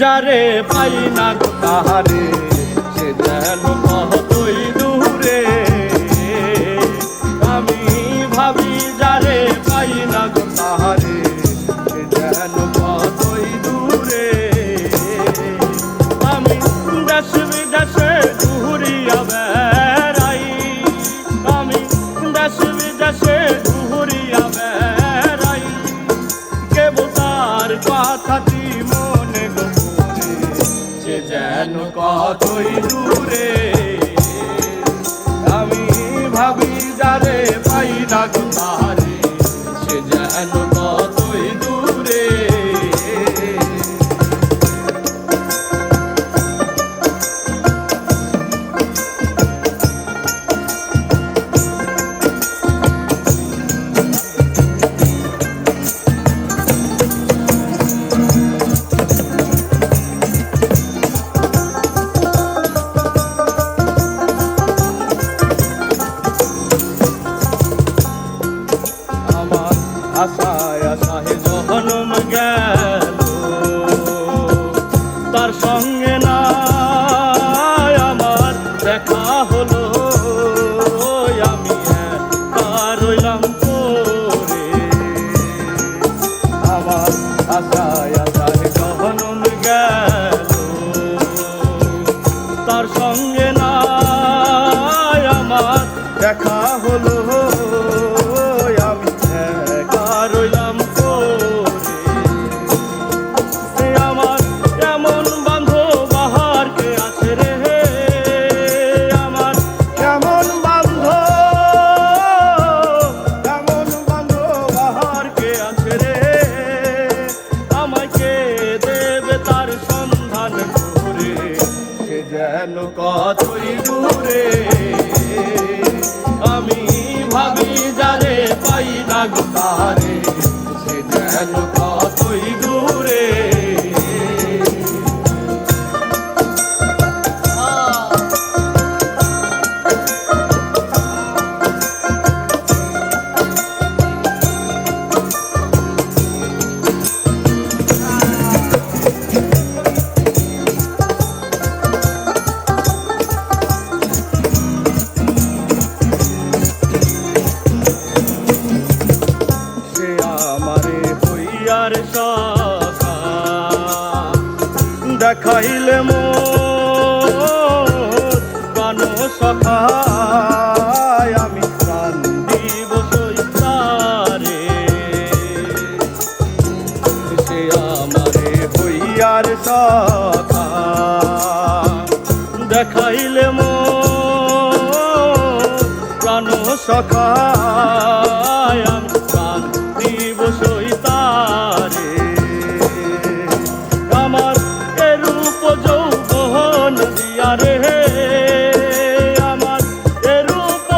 যারে পাই না গো তাহারে সে যেন কতই দূরে। আমি ভাবি যারে পাই না গো তাহারে সে যেন কতই দূরে। আমি দেশ বিদেশে ঘুরিয়া বেড়াই, আমি দেশ বিদেশে ঘুরিয়া বেড়াই, কেবল তার কথাটি মনে গোপনে সে যেন কতই দূরে। আমি ভাবি যারে পাই না গো তাহারে সে যেন কতই দূরে। আশায় আশায় জহনম গেল তার সঙ্গে না আমার দেখা হলো। আমি তার রইলাম পরে, আমার আশায় আশায় জহনম গেল তার সঙ্গে না আমার দেখা হলো। রইলাম পরে, আমার কেমন বান্ধব বাহার কে আছে রে, আমার কেমন বান্ধব বাহার কে আছে রে। আমাকে দেবে তার সন্ধান করে সে যেন কতই দূরে। আমি ভাবি যারে পাই না গো তাহারে সে যেন কতই দূরে। দেখাইলে মোর প্রাণ সখা আমি প্রাণ দিব সইতারে। সে আমারে হইয়ার সখা দেখাইলে মোর প্রাণ সখা আমি প্রাণ দিব সইতারে। আমার এরূপ যৌবন দিয়া রে, আমার এরূপ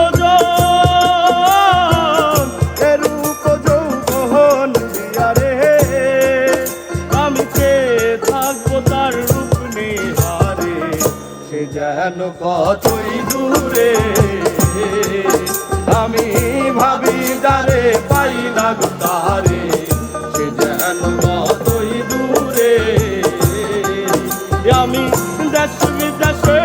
যৌবন দিয়া রে। আমি কে থাকবো তার রূপ নিহারে সে যেন কতই দূরে। আমি ভাবি যারে পাই না গো তাহারে সে যেন কতই দূরে। আমি দেশ বিদেশে